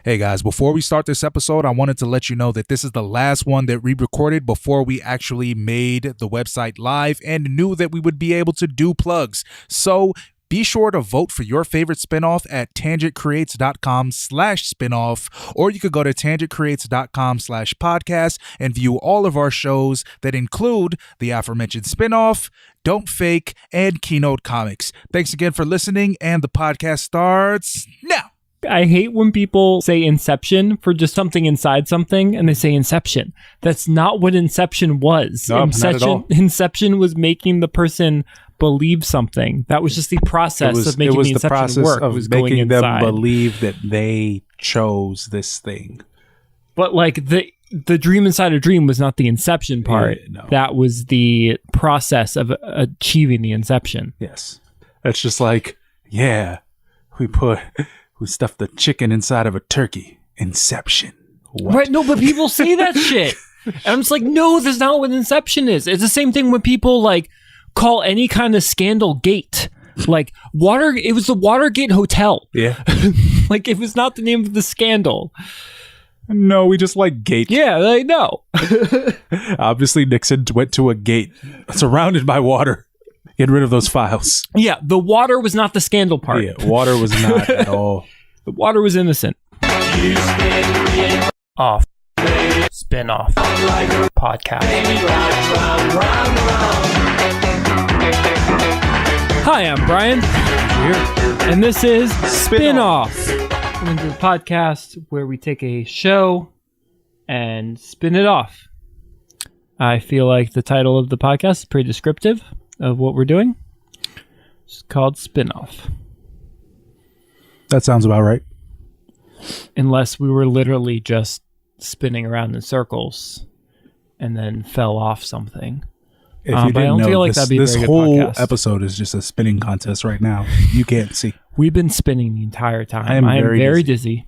Hey guys, before we start this episode, I wanted to let you know that this is the last one that we recorded before we actually made the website live and knew that we would be able to do plugs. So be sure to vote for your favorite spinoff at tangentcreates.com/spinoff, or you could go to tangentcreates.com/podcast and view all of our shows that include the aforementioned spinoff, Don't Fake, and Keynote Comics. Thanks again for listening, and the podcast starts now. I hate when people say Inception for just something inside something, and they say Inception. That's not what Inception was. No, not at all. Inception was making the person believe something. That was just the process of making the Inception work. It was making them believe that they chose this thing. But like the dream inside a dream was not the Inception part. Yeah, no. That was the process of achieving the Inception. Yes. That's just like, yeah, we stuffed the chicken inside of a turkey. Inception. What? Right, no, but people say that shit. And I'm just like, no, that's not what Inception is. It's the same thing when people like call any kind of scandal gate. Like it was the Watergate Hotel. Yeah. Like it was not the name of the scandal. No, we just like gate. Yeah, I know. Obviously, Nixon went to a gate surrounded by water. Get rid of those files. Yeah, the water was not the scandal part. Yeah, water was not at all. The water was innocent. Off. Spin off. Podcast. Hi, I'm Brian. Here. And this is Spin Off. Welcome to the podcast where we take a show and spin it off. I feel like the title of the podcast is pretty descriptive of what we're doing. It's called Spin Off. That sounds about right. Unless we were literally just spinning around in circles and then fell off something. If you but I didn't don't know, feel like that'd be a this very good whole podcast. episode is just a spinning contest right now. You can't see. We've been spinning the entire time. I am very dizzy.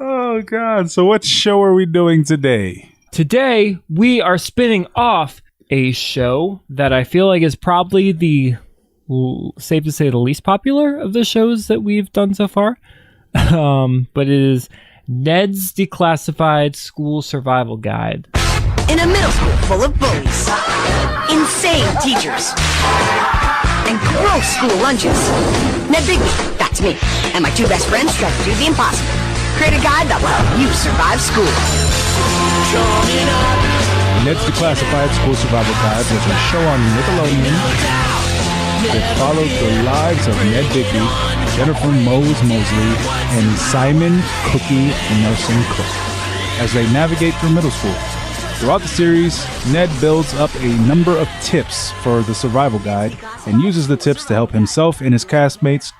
Oh, God. So what show are we doing today? Today, we are spinning off a show that I feel like is probably safe to say, the least popular of the shows that we've done so far. But it is Ned's Declassified School Survival Guide. In a middle school full of bullies, insane teachers, and gross school lunches, Ned Bigby, that's me, and my two best friends tried to do the impossible. Create a guide that will help you survive school. Ned's Declassified School Survival Guide was a show on Nickelodeon that followed the lives of Ned Bigby, Jennifer Mose Mosley, and Simon Cookie Nelson Cook as they navigate through middle school. Throughout the series, Ned builds up a number of tips for the survival guide and uses the tips to help himself and his classmates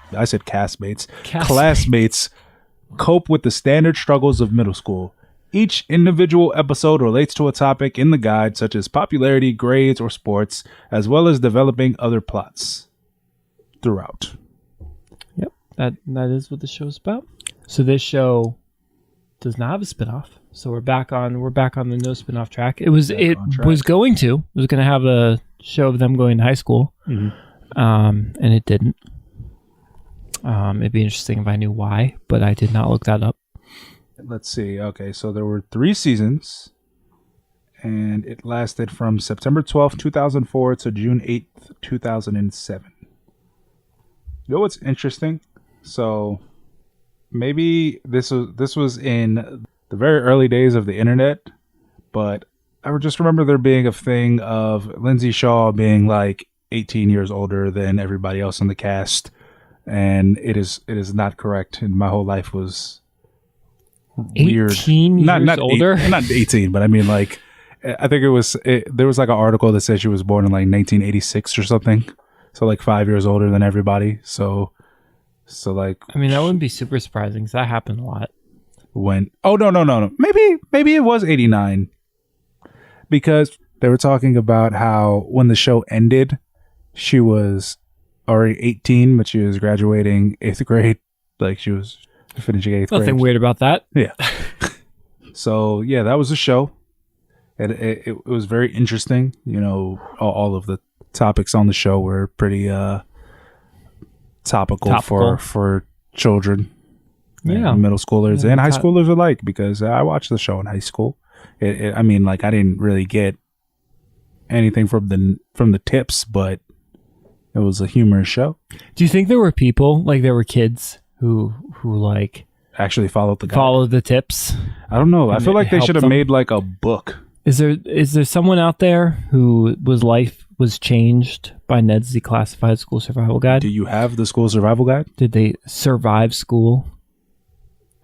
cope with the standard struggles of middle school. Each individual episode relates to a topic in the guide, such as popularity, grades, or sports, as well as developing other plots throughout. Yep, that is what the show's about. So this show does not have a spinoff. So we're back on the no spinoff track. It was going to have a show of them going to high school, and it didn't. It'd be interesting if I knew why, but I did not look that up. Let's see. Okay, so there were 3 seasons, and it lasted from September 12th, 2004 to June 8th, 2007. You know what's interesting? So maybe this was in the very early days of the internet, but I just remember there being a thing of Lindsay Shaw being like 18 years older than everybody else in the cast, and it is not correct. And my whole life was weird. 18 years older? Not 18, but I mean, like, I think there was like an article that said she was born in like 1986 or something. So like 5 years older than everybody. So like, I mean, that wouldn't be super surprising because that happened a lot. No. Maybe it was 89, because they were talking about how when the show ended, she was already 18, but she was graduating 8th grade. Like, she was finishing 8th grade. Nothing weird about that. Yeah. So yeah, that was the show. And it was very interesting. You know, all of the topics on the show were pretty topical. For children. Yeah. Middle schoolers and high schoolers alike, because I watched the show in high school. I mean, like, I didn't really get anything from the tips, but it was a humorous show. Do you think there were people, like there were kids who like actually followed the tips? I don't know. I feel like they should have made like a book. Is there someone out there who life was changed by Ned's Declassified School Survival Guide? Do you have the school survival guide? Did they survive school?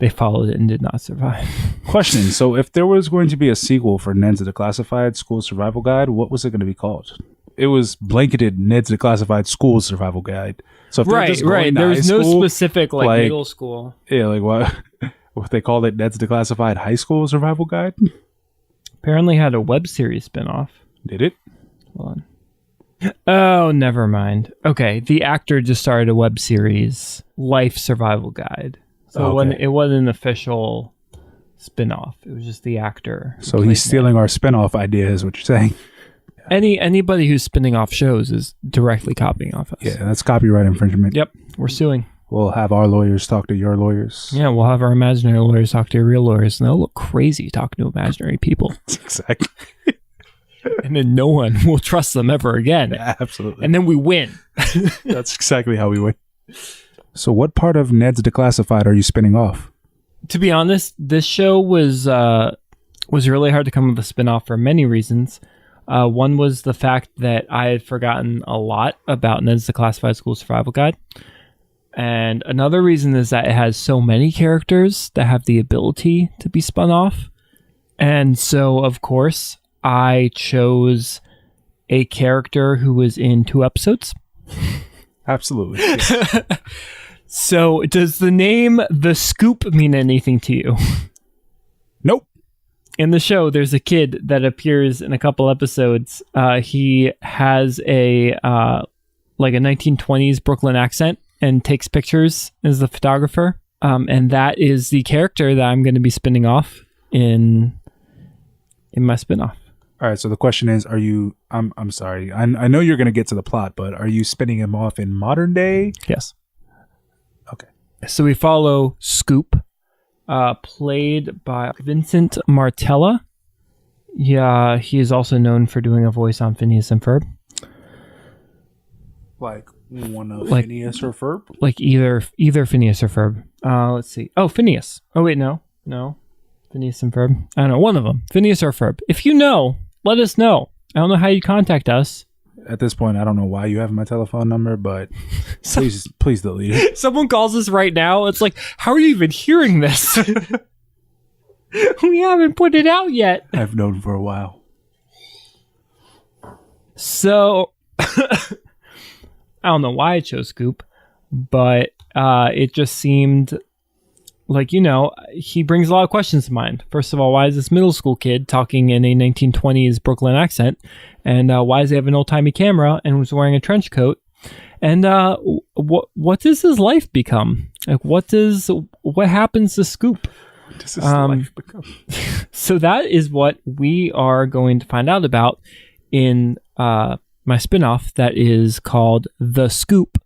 They followed it and did not survive. Question. So if there was going to be a sequel for Ned's Declassified School Survival Guide, what was it going to be called? It was blanketed Ned's Declassified School Survival Guide. So if right. There was no specific like middle school. Yeah, like what they called it, Ned's Declassified High School Survival Guide. Apparently had a web series spinoff. Did it? Hold on. Oh, never mind. Okay, the actor just started a web series, Life Survival Guide. So it wasn't an official spinoff. It was just the actor. So he's stealing our spinoff idea, is what you're saying. Anybody who's spinning off shows is directly copying off us. Yeah, that's copyright infringement. Yep, we're suing. We'll have our lawyers talk to your lawyers. Yeah, we'll have our imaginary lawyers talk to your real lawyers, and they'll look crazy talking to imaginary people. Exactly. And then no one will trust them ever again. Yeah, absolutely. And then we win. That's exactly how we win. So what part of Ned's Declassified are you spinning off? To be honest, this show was really hard to come up with a spinoff for many reasons. One was the fact that I had forgotten a lot about Ned's Declassified School Survival Guide. And another reason is that it has so many characters that have the ability to be spun off. And so, of course, I chose a character who was in 2 episodes. Absolutely. Yes. So, does the name The Scoop mean anything to you? Nope. In the show, there's a kid that appears in a couple episodes. He has a 1920s Brooklyn accent and takes pictures as the photographer. And that is the character that I'm going to be spinning off in my spinoff. All right. So the question is, I'm sorry. I know you're going to get to the plot, but are you spinning him off in modern day? Yes. Okay. So we follow Scoop, played by Vincent Martella. Yeah, he is also known for doing a voice on Phineas and Ferb. Like one of Phineas or Ferb? Like either Phineas or Ferb. Let's see. Oh, Phineas. Oh, wait, no. Phineas and Ferb. I don't know, one of them. Phineas or Ferb. If you know, let us know. I don't know how you contact us. At this point, I don't know why you have my telephone number, but please delete it. Someone calls us right now. It's like, how are you even hearing this? We haven't put it out yet. I've known for a while. So, I don't know why I chose Scoop, but it just seemed like, he brings a lot of questions to mind. First of all, why is this middle school kid talking in a 1920s Brooklyn accent? And why does he have an old-timey camera and was wearing a trench coat? And what does his life become? Like, what happens to Scoop? What does his life become? So that is what we are going to find out about in my spinoff that is called The Scoop.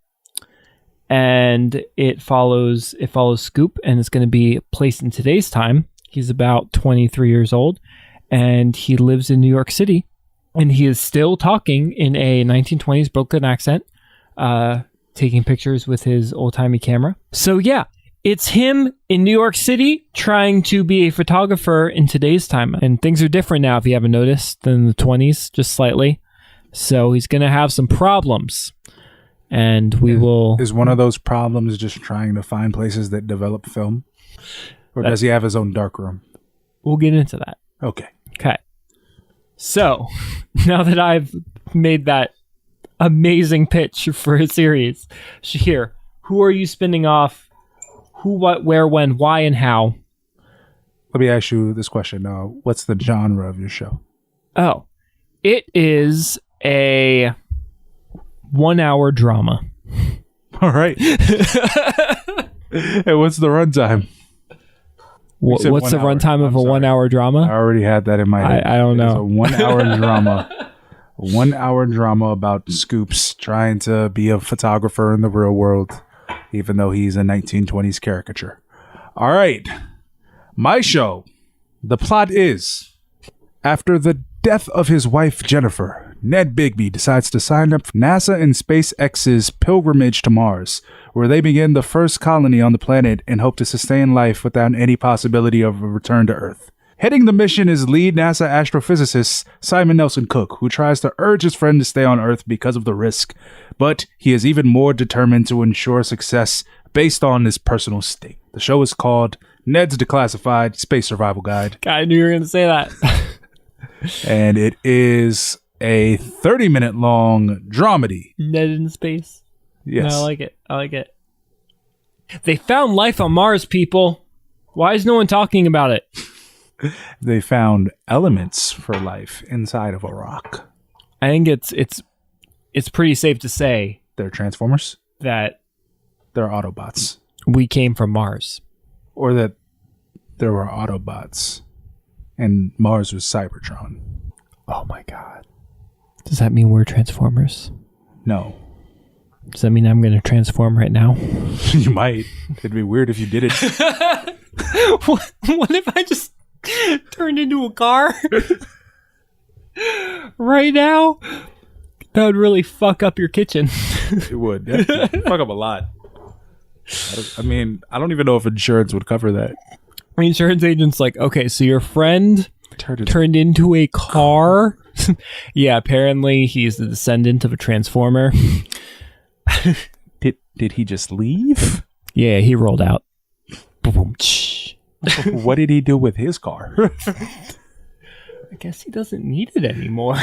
And it follows Scoop, and it's going to be placed in today's time. He's about 23 years old, and he lives in New York City, and he is still talking in a 1920s Brooklyn accent, taking pictures with his old-timey camera. So yeah, it's him in New York City trying to be a photographer in today's time. And things are different now, if you haven't noticed, than the 20s, just slightly. So he's going to have some problems. And we will... Is one of those problems just trying to find places that develop film? Or does he have his own darkroom? We'll get into that. Okay. So, now that I've made that amazing pitch for a series, Shaheer, who are you spinning off? Who, what, where, when, why, and how? Let me ask you this question. What's the genre of your show? Oh, it is a 1-hour drama. All right. Hey, what's the runtime? What's the runtime of a 1-hour drama? I already had that in my head. I don't know. It's a 1-hour drama 1 hour drama about Scoops trying to be a photographer in the real world, even though he's a 1920s caricature. All right. My show. The plot is, after the death of his wife, Jennifer, Ned Bigby decides to sign up for NASA and SpaceX's pilgrimage to Mars, where they begin the first colony on the planet and hope to sustain life without any possibility of a return to Earth. Heading the mission is lead NASA astrophysicist Simon Nelson Cook, who tries to urge his friend to stay on Earth because of the risk, but he is even more determined to ensure success based on his personal stake. The show is called Ned's Declassified Space Survival Guide. God, I knew you were going to say that. And it is a 30-minute long dramedy. Ned in space. Yes. No, I like it. They found life on Mars, people. Why is no one talking about it? They found elements for life inside of a rock. I think it's pretty safe to say They're Transformers. that They're Autobots. we came from Mars. Or that there were Autobots and Mars was Cybertron. Oh my god. Does that mean we're Transformers? No. Does that mean I'm going to transform right now? You might. It'd be weird if you did it. What if I just turned into a car right now? That would really fuck up your kitchen. It would. Yeah. Fuck up a lot. I don't even know if insurance would cover that. My insurance agent's like, okay, so your friend turned into a car? Yeah, apparently he's the descendant of a transformer. Did he just leave? Yeah, he rolled out. Boom. What did he do with his car? I guess he doesn't need it anymore.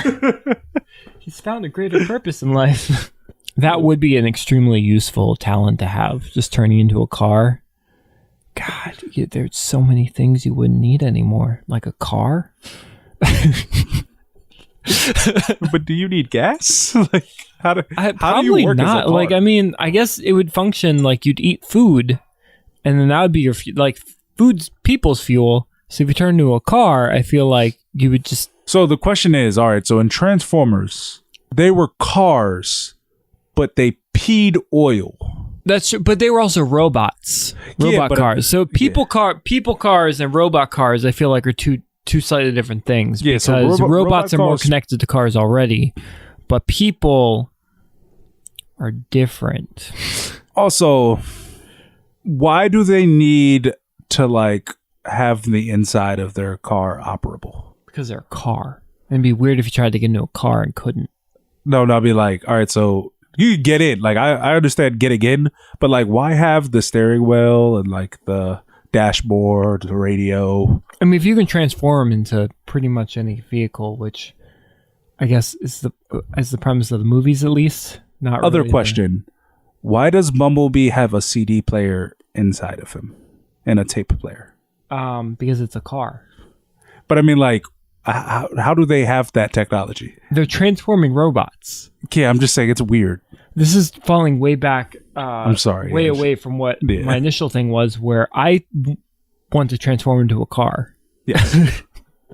He's found a greater purpose in life. That would be an extremely useful talent to have, just turning into a car. God, there's so many things you wouldn't need anymore, like a car. But do you need gas? Like how do you work not. As a car? Like, I mean, I guess it would function like you'd eat food, and then that would be your food's people's fuel. So if you turn into a car, I feel like you would just. So the question is, all right. So in Transformers, they were cars, but they peed oil. That's true, but they were also robots, cars. So people cars and robot cars, I feel like are two slightly different things. Yeah, because so robots are more connected to cars already, but people are different. Also, why do they need to have the inside of their car operable? Because they're a car. It'd be weird if you tried to get into a car and couldn't. No, I'd be like, all right, so you can get in. I understand getting in, but why have the steering wheel and the dashboard, the radio? I mean, if you can transform into pretty much any vehicle, which I guess is the premise of the movies, at least. Not other really question: why does Bumblebee have a CD player inside of him and a tape player? Because it's a car. But I mean, how do they have that technology? They're transforming robots. Okay, I'm just saying it's weird. This is falling way back. I'm sorry. Way away from what my initial thing was, where I want to transform into a car. Yeah.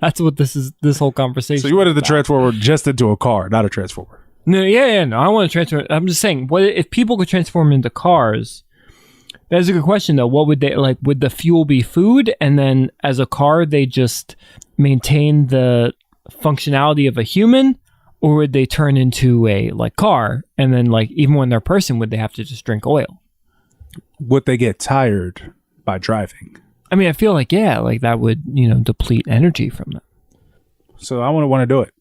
That's what this whole conversation. So you wanted to transform just into a car, not a transformer. No, no, I want to transform. I'm just saying, what if people could transform into cars? That's a good question, though. What would they like? Would the fuel be food, and then as a car they just maintain the functionality of a human, or would they turn into a car, and then even when they're a person, would they have to just drink oil? Would they get tired by driving? I mean, I feel that would deplete energy from them. So I wouldn't want to do it.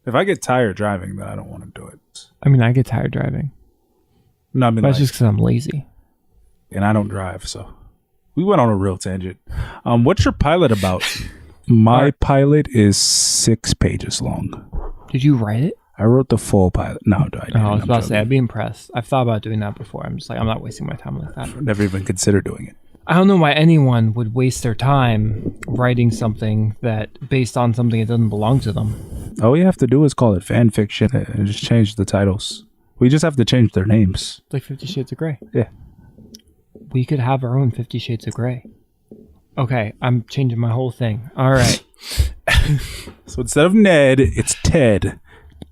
If I get tired driving, then I don't want to do it. I mean, I get tired driving. No, I mean, that's just because I'm lazy. And I don't drive, so we went on a real tangent. What's your pilot about? My pilot is 6 pages long. Did you write it? I wrote the full pilot. No, I didn't. I was about to say, I'd be impressed. I've thought about doing that before. I'm just I'm not wasting my time like that. I've never even considered doing it. I don't know why anyone would waste their time writing something that based on something that doesn't belong to them. All you have to do is call it fan fiction and just change the titles. We just have to change their names. It's like 50 Shades of Grey. Yeah. We could have our own 50 Shades of Grey. Okay, I'm changing my whole thing. All right. So instead of Ned, it's Ted.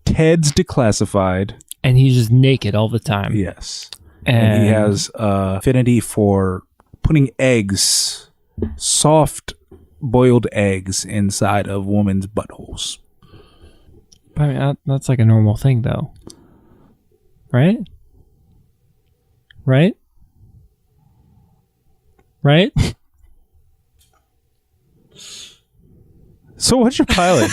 Ted's Declassified. And he's just naked all the time. Yes. And he has affinity for putting eggs, soft boiled eggs, inside of women's buttholes. I mean, that's like a normal thing, though. Right? Right? Right? So what's your pilot?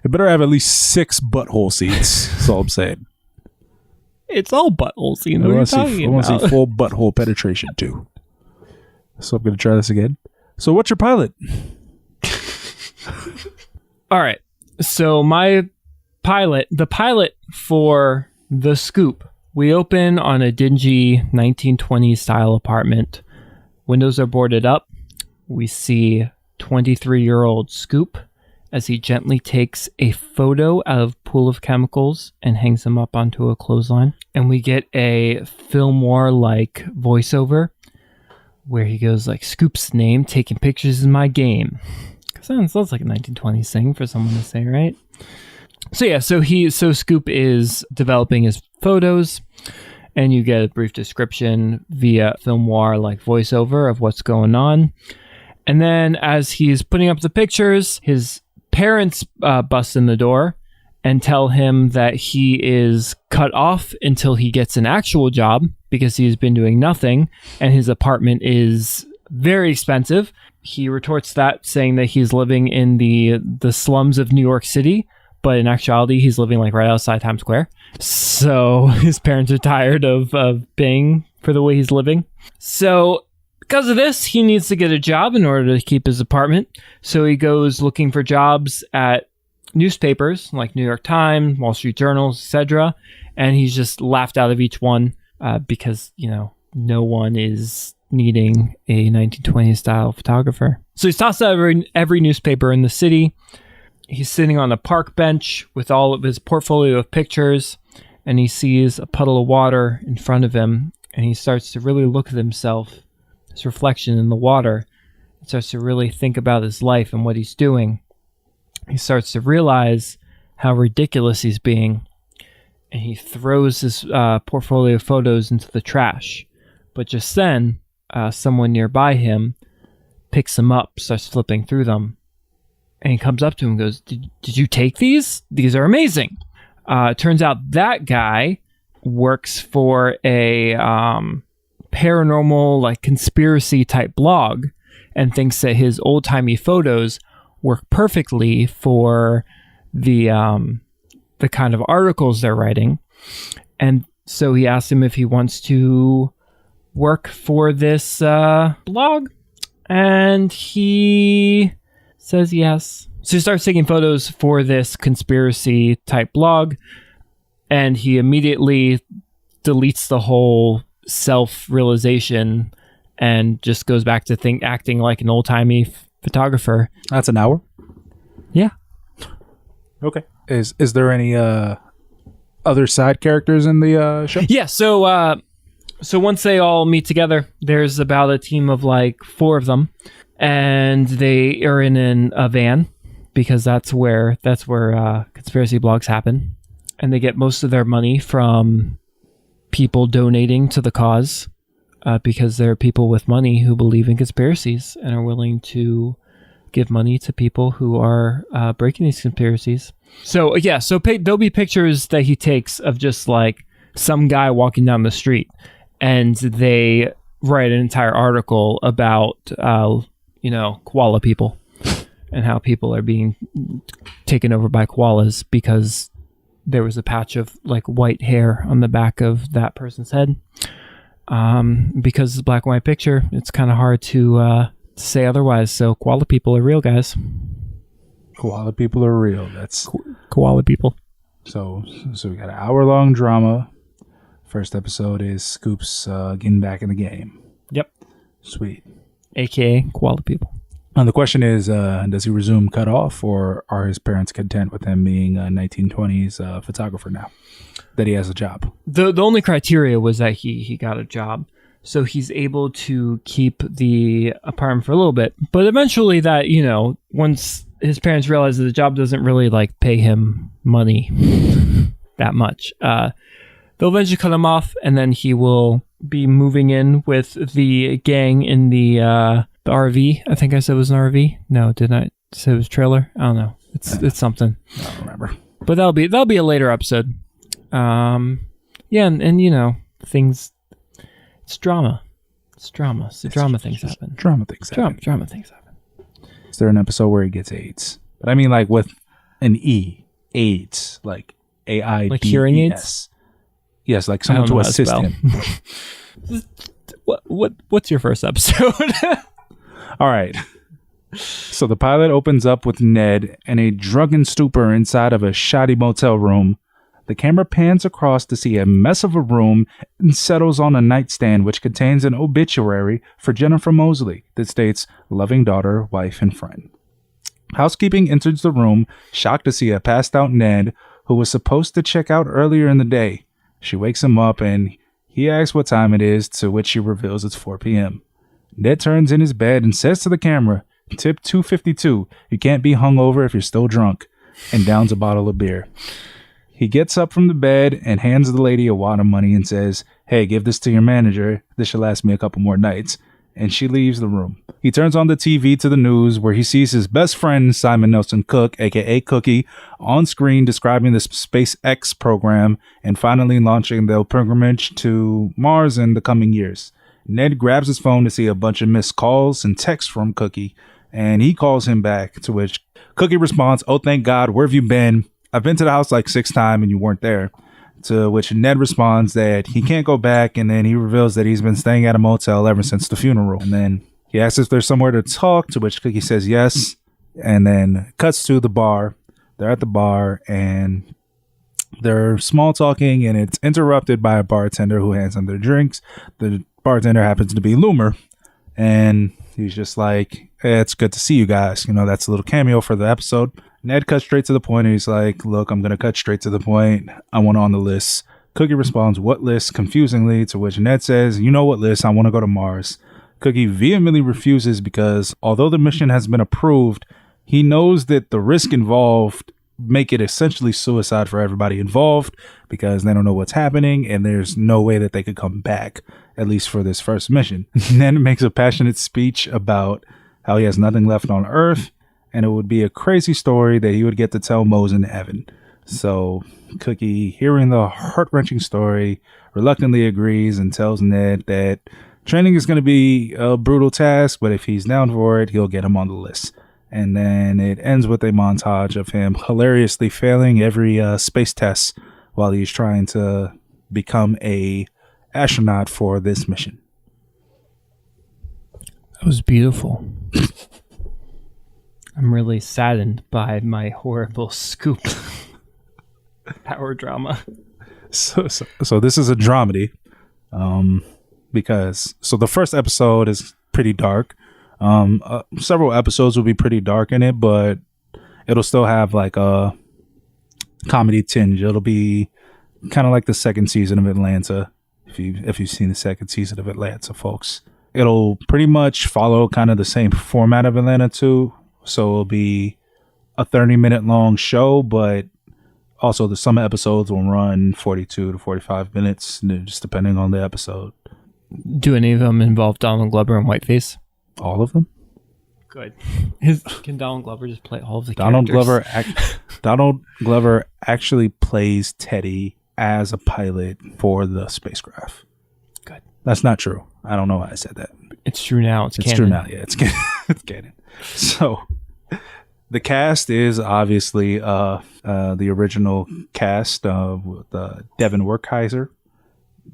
It better have at least 6 butthole seats. That's all I'm saying. It's all butthole scenes. I want to see full butthole penetration too. So I'm going to try this again. So what's your pilot? All right. So the pilot for The Scoop, we open on a dingy 1920s style apartment. Windows are boarded up. We see 23-year-old Scoop as he gently takes a photo out of a pool of chemicals and hangs them up onto a clothesline. And we get a film noir-like voiceover where he goes like, "Scoop's name, taking pictures is my game." Sounds like a 1920s thing for someone to say, right? So yeah, so Scoop is developing his photos, and you get a brief description via film noir-like voiceover of what's going on. And then as he's putting up the pictures, his parents bust in the door and tell him that he is cut off until he gets an actual job because he's been doing nothing and his apartment is very expensive. He retorts that, saying that he's living in the slums of New York City, but in actuality, he's living like right outside Times Square. So his parents are tired of paying for the way he's living. So because of this, he needs to get a job in order to keep his apartment. So he goes looking for jobs at newspapers like New York Times, Wall Street Journal, etc. And he's just laughed out of each one because, no one is needing a 1920s style photographer. So he's tossed out every newspaper in the city. He's sitting on a park bench with all of his portfolio of pictures, and he sees a puddle of water in front of him, and he starts to really look at himself, his reflection in the water, and starts to really think about his life and what he's doing. He starts to realize how ridiculous he's being, and he throws his portfolio of photos into the trash. But just then, someone nearby him picks them up, starts flipping through them, and he comes up to him and goes, Did you take these? These are amazing. Turns out that guy works for a paranormal, like conspiracy type blog, and thinks that his old-timey photos work perfectly for the kind of articles they're writing. And so he asks him if he wants to work for this blog, and he says yes. So he starts taking photos for this conspiracy type blog, and he immediately deletes the whole self-realization and just goes back to acting like an old-timey photographer. That's an hour? Yeah. Okay. Is there any other side characters in the show? Yeah, so once they all meet together, there's about a team of like 4 of them, and they are in a van because that's where conspiracy blogs happen, and they get most of their money from people donating to the cause because there are people with money who believe in conspiracies and are willing to give money to people who are breaking these conspiracies. So yeah, there'll be pictures that he takes of just like some guy walking down the street, and they write an entire article about, koala people and how people are being taken over by koalas because there was a patch of like white hair on the back of that person's head. Because it's a black and white picture, it's kind of hard to say otherwise. So koala people are real, guys. Koala people are real. That's koala people. So we got an hour-long drama. First episode is Scoop's getting back in the game. Yep. Sweet. AKA koala people. And the question is, does he resume cut off, or are his parents content with him being a 1920s photographer now that he has a job? The only criteria was that he got a job. So he's able to keep the apartment for a little bit. But eventually that, once his parents realize that the job doesn't really like pay him money that much, they'll eventually cut him off, and then he will be moving in with the gang in the RV. I think I said it was an RV. No, didn't I say it was a trailer? I don't know. It's something. I don't remember. But that'll be a later episode. And things. It's drama. It's drama. So drama things happen. Drama things happen. Drama things happen. Is there an episode where he gets AIDS? But I mean, like with an E, AIDS, like AIDS. Like hearing aids? Yes, like someone to assist him. What's your first episode? All right. So the pilot opens up with Ned in a drunken stupor inside of a shoddy motel room. The camera pans across to see a mess of a room and settles on a nightstand which contains an obituary for Jennifer Moseley that states, loving daughter, wife, and friend. Housekeeping enters the room, shocked to see a passed out Ned, who was supposed to check out earlier in the day. She wakes him up and he asks what time it is, to which she reveals it's 4 p.m. Ned turns in his bed and says to the camera, tip 252, you can't be hungover if you're still drunk, and downs a bottle of beer. He gets up from the bed and hands the lady a wad of money and says, hey, give this to your manager. This should last me a couple more nights. And she leaves the room. He turns on the TV to the news where he sees his best friend, Simon Nelson Cook, aka Cookie, on screen describing the SpaceX program and finally launching the pilgrimage to Mars in the coming years. Ned grabs his phone to see a bunch of missed calls and texts from Cookie, and he calls him back, to which Cookie responds, oh, thank God, where have you been? I've been to the house like 6 times and you weren't there. To which Ned responds that he can't go back, and then he reveals that he's been staying at a motel ever since the funeral. And then he asks if there's somewhere to talk, to which Cookie says yes, and then cuts to the bar. They're at the bar, and they're small talking, and it's interrupted by a bartender who hands them their drinks. The bartender happens to be Loomer, and he's just like, hey, it's good to see you guys. That's a little cameo for the episode. Ned cuts straight to the point, and he's like, look, I'm going to cut straight to the point. I want on the list. Cookie responds, what list? Confusingly, to which Ned says, you know what list? I want to go to Mars. Cookie vehemently refuses because although the mission has been approved, he knows that the risk involved make it essentially suicide for everybody involved because they don't know what's happening and there's no way that they could come back, at least for this first mission. Ned makes a passionate speech about how he has nothing left on Earth, and it would be a crazy story that he would get to tell Mose in heaven. So Cookie, hearing the heart-wrenching story, reluctantly agrees and tells Ned that training is going to be a brutal task, but if he's down for it, he'll get him on the list. And then it ends with a montage of him hilariously failing every space test while he's trying to become a astronaut for this mission. That was beautiful. I'm really saddened by my horrible scoop power drama. So this is a dramedy, because the first episode is pretty dark. Several episodes will be pretty dark in it, but it'll still have like a comedy tinge. It'll be kind of like the second season of Atlanta. If you've seen the second season of Atlanta, folks, it'll pretty much follow kind of the same format of Atlanta too. So it'll be a 30-minute long show, but also some episodes will run 42 to 45 minutes, just depending on the episode. Do any of them involve Donald Glover and Whiteface? All of them? Good. Can Donald Glover just play all of the Donald characters? Donald Glover actually plays Teddy as a pilot for the spacecraft. Good. That's not true. I don't know why I said that. It's true now. It's canon. True now. Yeah, it's canon. It's canon. So the cast is obviously the original cast with Devin Werkheiser,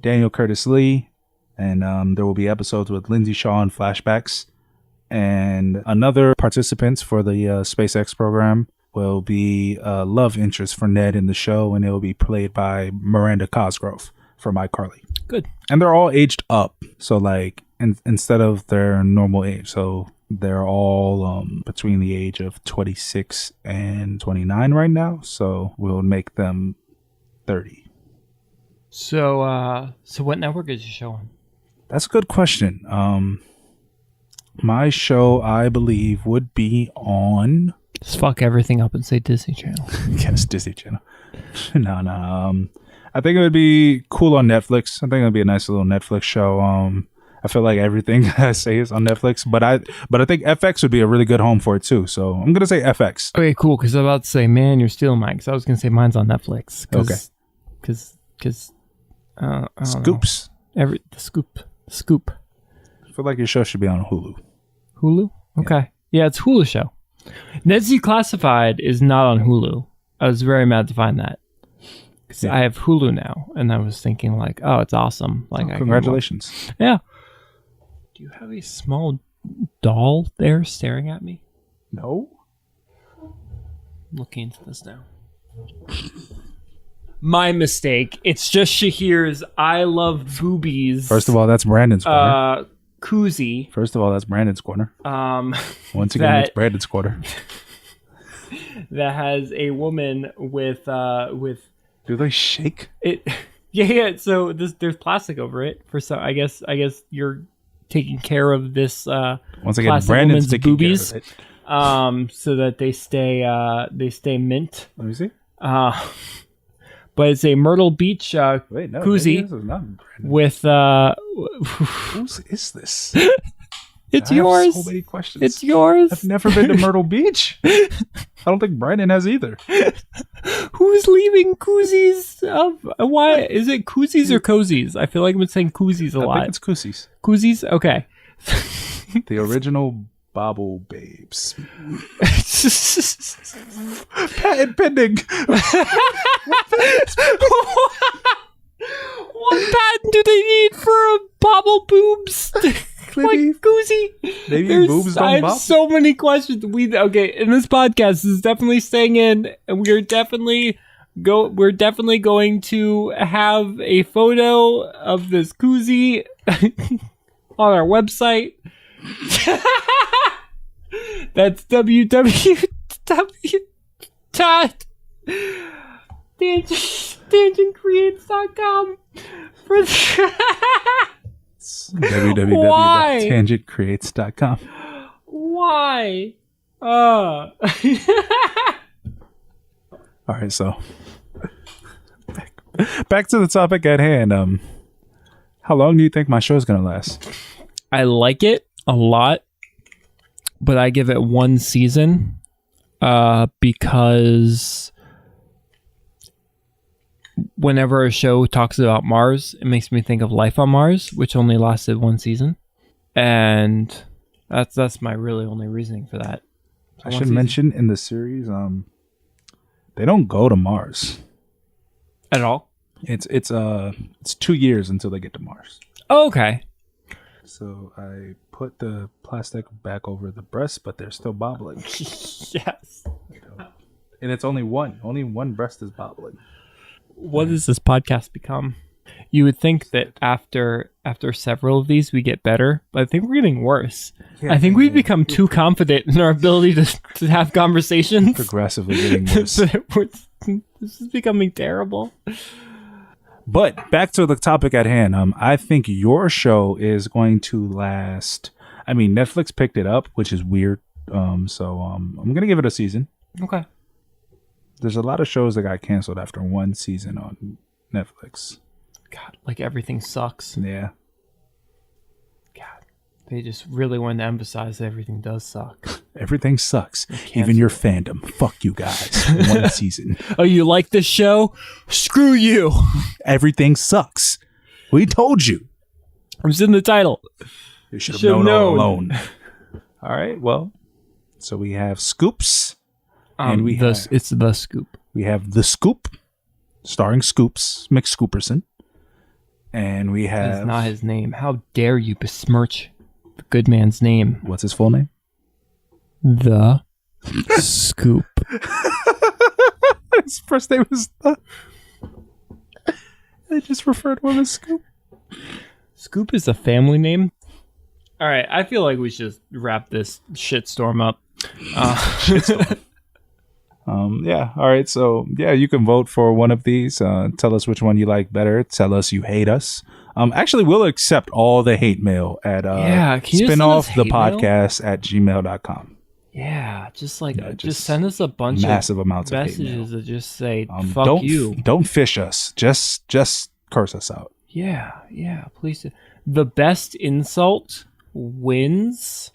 Daniel Curtis Lee, and there will be episodes with Lindsay Shaw and flashbacks. And another participants for the SpaceX program will be love interest for Ned in the show, and it will be played by Miranda Cosgrove from iCarly. Good. And they're all aged up. So like instead of their normal age. So they're all between the age of 26 and 29 right now. So we'll make them 30. So what network is your show on? That's a good question. My show, I believe, would be on. Just fuck everything up and say Disney Channel. Yes, Disney Channel. No. I think it would be cool on Netflix. I think it would be a nice little Netflix show. I feel like everything I say is on Netflix, but I think FX would be a really good home for it too. So I'm gonna say FX. Okay, cool. Because I'm about to say, man, you're stealing mine. Because I was gonna say mine's on Netflix. Okay. Because Scoops. The scoop. I feel like your show should be on Hulu. Hulu. Okay. Yeah, it's Hulu show. Declassified is not on Hulu. I was very mad to find that. Because I have Hulu now, and I was thinking like, oh, it's awesome. Like, Congratulations. Yeah. Do you have a small doll there staring at me? No. I'm looking into this now. My mistake. It's just Shaheer's I Love Boobies. First of all, that's Brandon's corner. Koozie. Once again, it's Brandon's corner. That has a woman with. Do they shake? It. Yeah. So there's plastic over it for so. I guess you're taking care of this. Once again, Brandon's taking boobies, care of it. So that they stay mint. Let me see. But it's a Myrtle Beach koozie this is not with Whose is this? It's I yours. have so many questions. It's yours. I've never been to Myrtle Beach. I don't think Brandon has either. Who's leaving koozies? Why is it koozies or cozies? I feel like I've been saying koozies a lot. I think it's Koozies. Koozies? Okay. The original Bobble Babes. Patent pending. What patent do they need for a bobble boobs? Like koozie? Maybe boobs don't I have bobble. so many questions. Okay, in this podcast, this is definitely staying in, and we're definitely going to have a photo of this koozie on our website. That's www.tangentcreates.com for www.tangentcreates.com. Why? All right, so back to the topic at hand. How long do you think my show is going to last? I like it a lot, but I give it one season because whenever a show talks about Mars, it makes me think of Life on Mars, which only lasted one season, and that's my really only reasoning for that. I should mention in the series, they don't go to Mars at all. It's 2 years until they get to Mars. Oh, okay. So I put the plastic back over the breast, but they're still bobbling. Yes. And it's only one. Only one breast is bobbling. What does this podcast become? You would think that after several of these we get better, but I think we're getting worse. Yeah, I think we've become too confident in our ability to have conversations. Progressively getting worse. This is becoming terrible. But back to the topic at hand. I think your show is going to last. I mean, Netflix picked it up, which is weird. So I'm gonna give it a season. Okay. There's a lot of shows that got canceled after one season on Netflix. God, like everything sucks. Yeah. God, they just really want to emphasize that everything does suck. Everything sucks. Even your fandom. Fuck you guys. One season. Oh, you like this show? Screw you. Everything sucks. We told you. It was in the title. You should have known all alone. All right. Well, so we have Scoops. And it's The Scoop. We have The Scoop, starring Scoops McScooperson. And we have... That's not his name. How dare you besmirch the good man's name? What's his full name? The Scoop. His first name is The... They just referred to him as Scoop. Scoop is a family name? All right, I feel like we should wrap this shitstorm up. Shitstorm. Yeah. All right. So yeah, you can vote for one of these. Tell us which one you like better. Tell us you hate us. Actually, we'll accept all the hate mail at spinoffthepodcast@gmail.com. Yeah, just send us a bunch massive of amounts of messages that just say fuck you. Don't fish us. Just curse us out. Yeah, please. The best insult wins.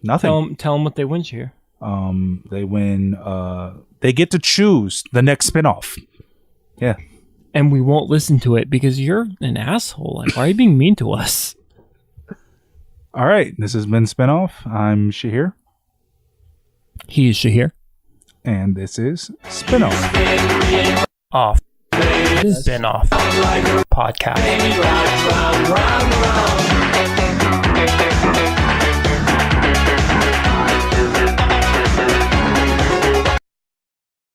Nothing. Tell them what they win, Shaheer. They win. They get to choose the next spinoff. Yeah. And we won't listen to it because you're an asshole. Like, why are you being mean to us? All right. This has been Spinoff. I'm Shaheer. He is Shaheer. And this is Spinoff. Off. Spinoff podcast.